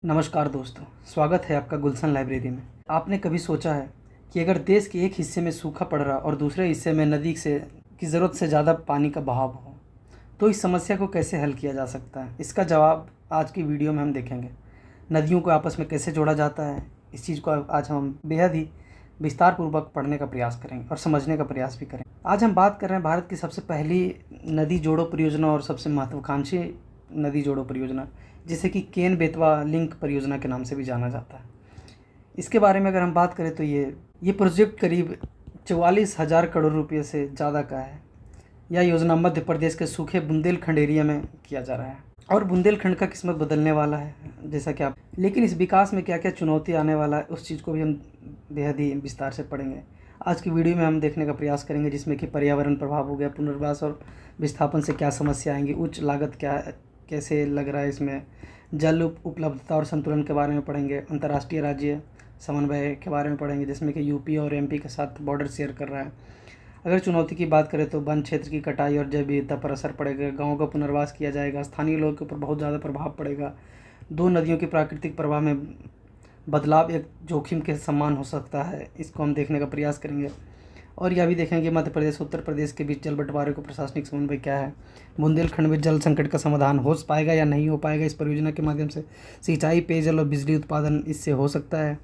नमस्कार दोस्तों, स्वागत है आपका गुलशन लाइब्रेरी में। आपने कभी सोचा है कि अगर देश के एक हिस्से में सूखा पड़ रहा और दूसरे हिस्से में नदी से की ज़रूरत से ज़्यादा पानी का बहाव हो, तो इस समस्या को कैसे हल किया जा सकता है? इसका जवाब आज की वीडियो में हम देखेंगे। नदियों को आपस में कैसे जोड़ा जाता है, इस चीज़ को आज हम बेहद ही विस्तारपूर्वक पढ़ने का प्रयास करेंगे और समझने का प्रयास भी करेंगे। आज हम बात कर रहे हैं भारत की सबसे पहली नदी जोड़ो परियोजना और सबसे महत्वाकांक्षी नदी जोड़ो परियोजना, जिसे कि केन बेतवा लिंक परियोजना के नाम से भी जाना जाता है। इसके बारे में अगर हम बात करें तो ये प्रोजेक्ट करीब 44,000 करोड़ रुपये से ज़्यादा का है। यह योजना मध्य प्रदेश के सूखे बुंदेलखंड एरिया में किया जा रहा है और बुंदेलखंड का किस्मत बदलने वाला है, जैसा कि आप। लेकिन इस विकास में क्या क्या चुनौती आने वाला है, उस चीज़ को भी हम बेहद ही विस्तार से पढ़ेंगे। आज की वीडियो में हम देखने का प्रयास करेंगे, जिसमें कि पर्यावरण प्रभाव हो गया, पुनर्वास और विस्थापन से क्या समस्या आएंगी, उच्च लागत क्या कैसे लग रहा है इसमें, जल उपलब्धता और संतुलन के बारे में पढ़ेंगे, अंतर्राष्ट्रीय राज्य समन्वय के बारे में पढ़ेंगे, जिसमें कि यूपी और एमपी के साथ बॉर्डर शेयर कर रहा है। अगर चुनौती की बात करें तो वन क्षेत्र की कटाई और जैव विविधता पर असर पड़ेगा, गाँव का पुनर्वास किया जाएगा, स्थानीय लोगों के ऊपर बहुत ज़्यादा प्रभाव पड़ेगा, दो नदियों के प्राकृतिक प्रवाह में बदलाव एक जोखिम के समान हो सकता है, इसको हम देखने का प्रयास करेंगे। और यह भी देखेंगे मध्य प्रदेश उत्तर प्रदेश के बीच जल बंटवारे को प्रशासनिक समन्वय क्या है, बुंदेलखंड में जल संकट का समाधान हो पाएगा या नहीं हो पाएगा इस परियोजना के माध्यम से, सिंचाई, पेयजल और बिजली उत्पादन इससे हो सकता है,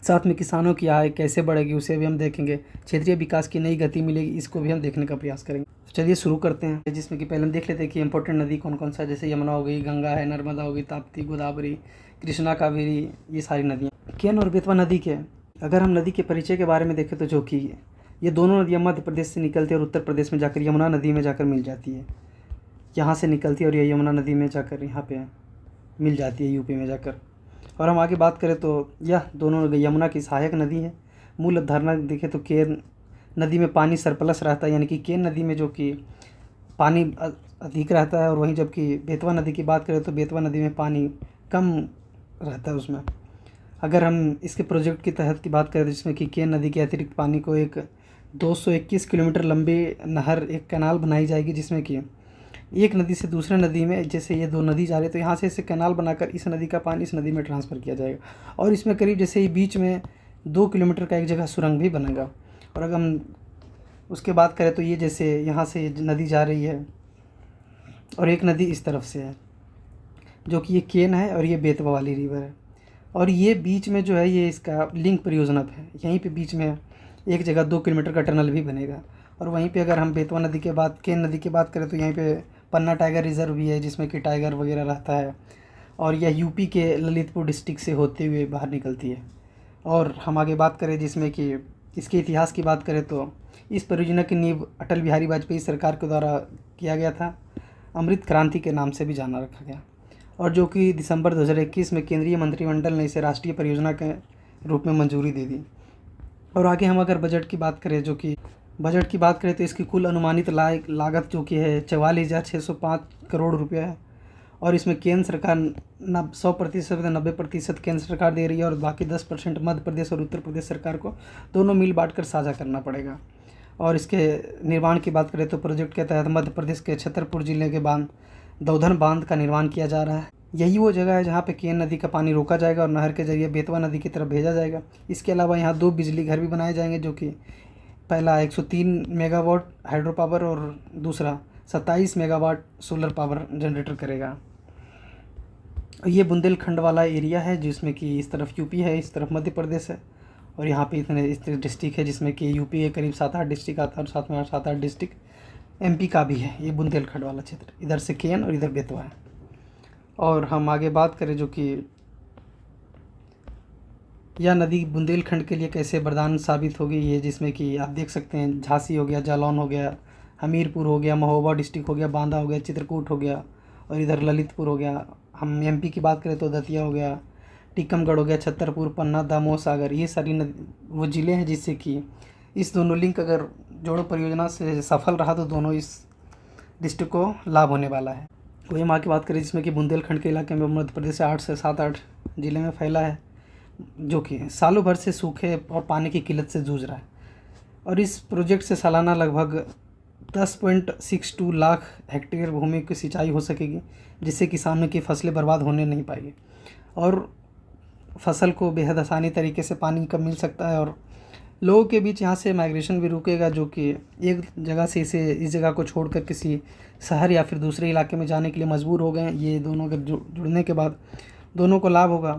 साथ में किसानों की आय कैसे बढ़ेगी उसे भी हम देखेंगे, क्षेत्रीय विकास की नई गति मिलेगी, इसको भी हम देखने का प्रयास करेंगे। चलिए शुरू करते हैं, जिसमें कि पहले हम देख लेते हैं कि इंपॉर्टेंट नदी कौन कौन सा है। जैसे यमुना हो गई, गंगा है, नर्मदा हो गई, ताप्ती, गोदावरी, कृष्णा, कावेरी, ये सारी नदियाँ। केन और बेतवा नदी के अगर हम नदी के परिचय के बारे में देखें तो जो कि ये दोनों नदियाँ मध्य प्रदेश से निकलती है और उत्तर प्रदेश में जाकर यमुना नदी में जाकर मिल जाती है। यहाँ से निकलती है और ये यमुना नदी में जाकर यहाँ पे मिल जाती है यूपी में जाकर। और हम आगे बात करें तो यह दोनों यमुना की सहायक नदी है। मूल अवधारणा देखें तो केन नदी में पानी सरप्लस रहता है, यानी कि केन नदी में जो कि पानी अधिक रहता है, और वहीं जबकि बेतवा नदी की बात करें तो बेतवा नदी में पानी कम रहता है उसमें। अगर हम इसके प्रोजेक्ट की तहत की बात करें जिसमें कि केन नदी के अतिरिक्त पानी को एक 221 किलोमीटर लंबी नहर, एक कैनाल बनाई जाएगी, जिसमें कि एक नदी से दूसरे नदी में, जैसे ये दो नदी जा रही है तो यहाँ से इसे कैनाल बनाकर इस नदी का पानी इस नदी में ट्रांसफ़र किया जाएगा। और इसमें करीब जैसे ही बीच में 2 किलोमीटर का एक जगह सुरंग भी बनेगा। और अगर हम उसके बात करें तो ये जैसे यहाँ से नदी जा रही है और एक नदी इस तरफ से है, जो कि ये केन है और ये बेतवा वाली रिवर है, और ये बीच में जो है ये इसका लिंक परियोजना है। यहीं पे बीच में एक जगह 2 किलोमीटर का टनल भी बनेगा। और वहीं पे अगर हम बेतवा नदी के बाद केन नदी की बात करें तो यहीं पे पन्ना टाइगर रिजर्व भी है, जिसमें कि टाइगर वगैरह रहता है, और यह यूपी के ललितपुर डिस्ट्रिक्ट से होते हुए बाहर निकलती है। और हम आगे बात करें जिसमें कि इसके इतिहास की बात करें तो इस परियोजना की नींव अटल बिहारी वाजपेयी सरकार के द्वारा किया गया था, अमृत क्रांति के नाम से भी जाना रखा गया, और जो कि दिसंबर 2021 में केंद्रीय मंत्रिमंडल ने इसे राष्ट्रीय परियोजना के रूप में मंजूरी दे दी। और आगे हम अगर बजट की बात करें तो इसकी कुल अनुमानित लागत जो कि है 44,605 करोड़ रुपया है, और इसमें केंद्र सरकार 100% 90% केंद्र सरकार दे रही है और बाकी 10% मध्य प्रदेश और उत्तर प्रदेश सरकार को दोनों मिल बांट कर साझा करना पड़ेगा। और इसके निर्माण की बात करें तो प्रोजेक्ट के तहत मध्य प्रदेश के छतरपुर जिले के दौधन बांध का निर्माण किया जा रहा है। यही वो जगह है जहाँ पे केन नदी का पानी रोका जाएगा और नहर के जरिए बेतवा नदी की तरफ भेजा जाएगा। इसके अलावा यहाँ 2 बिजली घर भी बनाए जाएंगे, जो कि पहला 103 मेगावाट हाइड्रो पावर और दूसरा 27 मेगावाट सोलर पावर जनरेटर करेगा। ये बुंदेलखंड वाला एरिया है, जिसमें कि इस तरफ यूपी है, इस तरफ मध्य प्रदेश है, और यहाँ पे इतने इस डिस्ट्रिक्ट है, जिसमें कि यूपी के करीब 7-8 डिस्ट्रिक्ट आता है और साथ में 7-8 डिस्ट्रिक्ट एमपी का भी है। ये बुंदेलखंड वाला क्षेत्र, इधर से केन और इधर बेतवा है। और हम आगे बात करें जो कि यह नदी बुंदेलखंड के लिए कैसे वरदान साबित होगी, ये जिसमें कि आप देख सकते हैं झांसी हो गया, जालौन हो गया, हमीरपुर हो गया, महोबा डिस्ट्रिक्ट हो गया, बांदा हो गया, चित्रकूट हो गया, और इधर ललितपुर हो गया। हम एमपी की बात करें तो दतिया हो गया, टीकमगढ़ हो गया, छतरपुर, पन्ना, दामोह, सागर, ये सारी वो ज़िले हैं जिससे कि इस दोनों लिंक अगर जोड़ो परियोजना से सफल रहा तो दोनों इस डिस्ट्रिक्ट को लाभ होने वाला है। वही हम आगे बात करें जिसमें कि बुंदेलखंड के इलाके में मध्य प्रदेश से 8 से 7-8 ज़िले में फैला है, जो कि सालों भर से सूखे और पानी की किल्लत से जूझ रहा है। और इस प्रोजेक्ट से सालाना लगभग 10.62 लाख हेक्टेयर भूमि की सिंचाई हो सकेगी, जिससे किसानों की फसलें बर्बाद होने नहीं पाएगी। और फसल को बेहद आसानी तरीके से पानी कम मिल सकता है। और लोगों के बीच यहाँ से माइग्रेशन भी रुकेगा, जो कि एक जगह से इस जगह को छोड़कर किसी शहर या फिर दूसरे इलाके में जाने के लिए मजबूर हो गए हैं। ये दोनों अगर जुड़ने के बाद दोनों को लाभ होगा।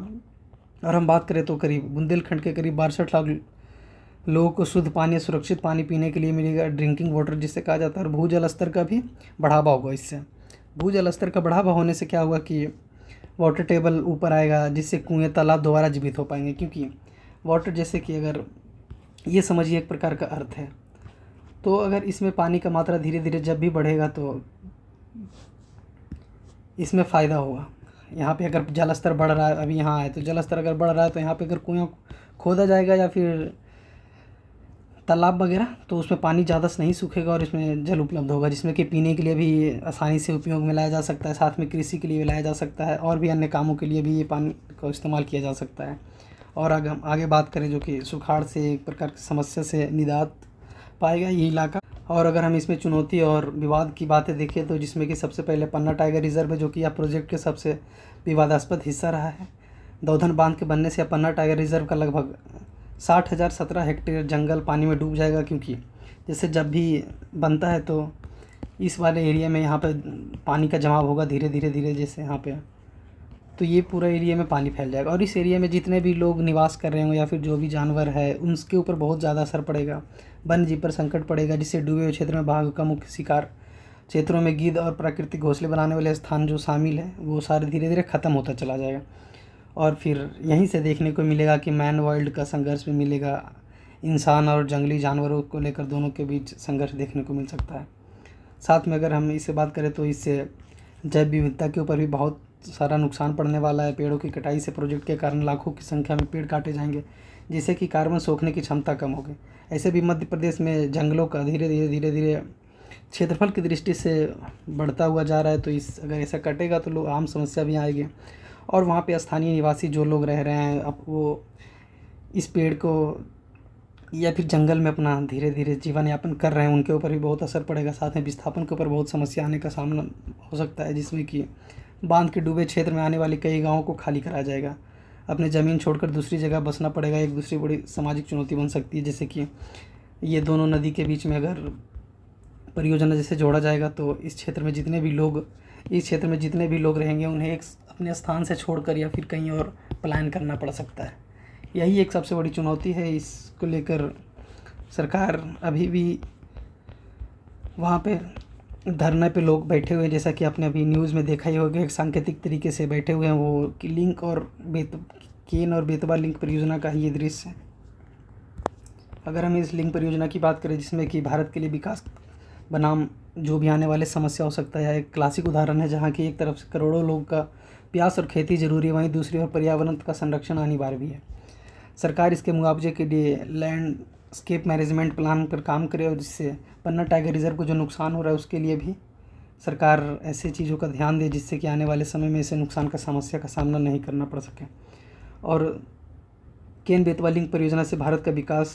और हम बात करें तो करीब बुंदेलखंड के करीब 62 लाख लोगों को शुद्ध पानी, सुरक्षित पानी पीने के लिए मिलेगा, ड्रिंकिंग वाटर जिसे कहा जाता है। और भूजल स्तर का भी बढ़ावा होगा। इससे भूजल स्तर का बढ़ावा होने से क्या होगा कि वाटर टेबल ऊपर आएगा, जिससे कुएँ तालाब दोबारा जीवित हो पाएंगे। क्योंकि वाटर जैसे कि अगर ये समझिए एक प्रकार का अर्थ है, तो अगर इसमें पानी का मात्रा धीरे धीरे जब भी बढ़ेगा तो इसमें फ़ायदा होगा। यहाँ पे अगर जल स्तर बढ़ रहा है, अभी यहाँ आए तो जल स्तर अगर बढ़ रहा है तो यहाँ पे अगर कुआं खोदा जाएगा या फिर तालाब वगैरह, तो उसमें पानी ज़्यादा से नहीं सूखेगा और इसमें जल उपलब्ध होगा, जिसमें कि पीने के लिए भी आसानी से उपयोग में लाया जा सकता है, साथ में कृषि के लिए भी लाया जा सकता है, और भी अन्य कामों के लिए भी ये पानी को इस्तेमाल किया जा सकता है। और अगर हम आगे बात करें, जो कि सुखाड़ से एक प्रकार की समस्या से निजात पाएगा ये इलाका। और अगर हम इसमें चुनौती और विवाद की बातें देखें तो जिसमें कि सबसे पहले पन्ना टाइगर रिजर्व है, जो कि यह प्रोजेक्ट के सबसे विवादास्पद हिस्सा रहा है। दौधन बांध के बनने से पन्ना टाइगर रिजर्व का लगभग 60,017 हेक्टेयर जंगल पानी में डूब जाएगा। क्योंकि जैसे जब भी बनता है तो इस वाले एरिया में यहाँ पे पानी का जमाव होगा धीरे धीरे जैसे यहाँ पे, तो ये पूरा एरिया में पानी फैल जाएगा। और इस एरिया में जितने भी लोग निवास कर रहे हों या फिर जो भी जानवर है उनके ऊपर बहुत ज़्यादा असर पड़ेगा, वन्य जीव पर संकट पड़ेगा, जिससे डूबे हुए क्षेत्र में बाघ का मुख्य शिकार क्षेत्रों में गिद्ध और प्राकृतिक घोंसले बनाने वाले स्थान जो शामिल है वो सारे धीरे धीरे ख़त्म होता चला जाएगा। और फिर यहीं से देखने को मिलेगा कि मैन वाइल्ड का संघर्ष भी मिलेगा, इंसान और जंगली जानवरों को लेकर दोनों के बीच संघर्ष देखने को मिल सकता है। साथ में अगर हम इससे बात करें तो इससे जैव विविधता के ऊपर भी बहुत सारा नुकसान पड़ने वाला है। पेड़ों की कटाई से प्रोजेक्ट के कारण लाखों की संख्या में पेड़ काटे जाएंगे, जिससे कि कार्बन सोखने की क्षमता कम होगी। ऐसे भी मध्य प्रदेश में जंगलों का धीरे धीरे क्षेत्रफल की दृष्टि से बढ़ता हुआ जा रहा है। तो अगर ऐसा कटेगा तो लोग आम समस्या भी आएगी, और वहाँ पे स्थानीय निवासी जो लोग रह रहे हैं अब वो इस पेड़ को या फिर जंगल में अपना धीरे धीरे जीवन यापन कर रहे हैं, उनके ऊपर भी बहुत असर पड़ेगा। साथ में विस्थापन के ऊपर बहुत समस्या आने का सामना हो सकता है, जिसमें कि बांध के डूबे क्षेत्र में आने वाले कई गाँवों को खाली कराया जाएगा, अपने ज़मीन छोड़कर दूसरी जगह बसना पड़ेगा। एक दूसरी बड़ी सामाजिक चुनौती बन सकती है, जैसे कि ये दोनों नदी के बीच में अगर परियोजना जैसे जोड़ा जाएगा तो इस क्षेत्र में जितने भी लोग रहेंगे उन्हें एक अपने स्थान से छोड़कर या फिर कहीं और पलायन करना पड़ सकता है। यही एक सबसे बड़ी चुनौती है। इसको लेकर सरकार अभी भी वहाँ पे धरने पे लोग बैठे हुए हैं, जैसा कि आपने अभी न्यूज़ में देखा ही होगा, एक सांकेतिक तरीके से बैठे हुए हैं वो कि लिंक और केन और बेतवा लिंक परियोजना का ही ये दृश्य है। अगर हम इस लिंक परियोजना की बात करें, जिसमें कि भारत के लिए विकास बनाम जो भी आने वाले समस्या हो सकता है, एक क्लासिक उदाहरण है, जहाँ की एक तरफ से करोड़ों लोग का प्यास और खेती जरूरी है, वहीं दूसरी ओर पर्यावरण का संरक्षण अनिवार्य भी है। सरकार इसके मुआवजे के लिए लैंडस्केप मैनेजमेंट प्लान पर काम करे, और जिससे पन्ना टाइगर रिजर्व को जो नुकसान हो रहा है उसके लिए भी सरकार ऐसे चीज़ों का ध्यान दे, जिससे कि आने वाले समय में ऐसे नुकसान का समस्या का सामना नहीं करना पड़ सके। और केन बेतवा लिंक परियोजना से भारत का विकास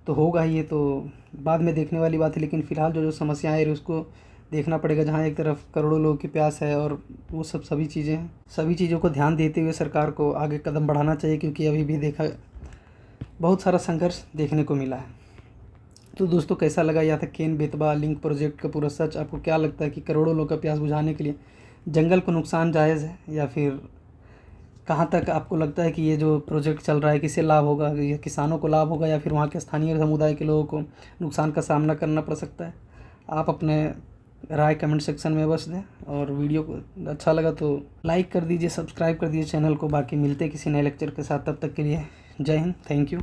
तो होगा ही, ये तो बाद में देखने वाली बात है, लेकिन फ़िलहाल जो समस्याएं आ रही उसको देखना पड़ेगा। जहाँ एक तरफ करोड़ों लोगों की प्यास है और वो सभी चीज़ें हैं, सभी चीज़ों को ध्यान देते हुए सरकार को आगे कदम बढ़ाना चाहिए, क्योंकि अभी भी बहुत सारा संघर्ष देखने को मिला है। तो दोस्तों, कैसा लगा यह था केन बेतवा लिंक प्रोजेक्ट का पूरा सच? आपको क्या लगता है कि करोड़ों लोगों का प्यास बुझाने के लिए जंगल को नुकसान जायज़ है, या फिर कहाँ तक आपको लगता है कि ये जो प्रोजेक्ट चल रहा है किससे लाभ होगा? ये किसानों को लाभ होगा या फिर वहाँ के स्थानीय समुदाय के लोगों को नुकसान का सामना करना पड़ सकता है? आप अपने राय कमेंट सेक्शन में बस दें, और वीडियो को अच्छा लगा तो लाइक कर दीजिए, सब्सक्राइब कर दीजिए चैनल को। बाकी मिलते किसी नए लेक्चर के साथ, तब तक के लिए जय हिंद, थैंक यू।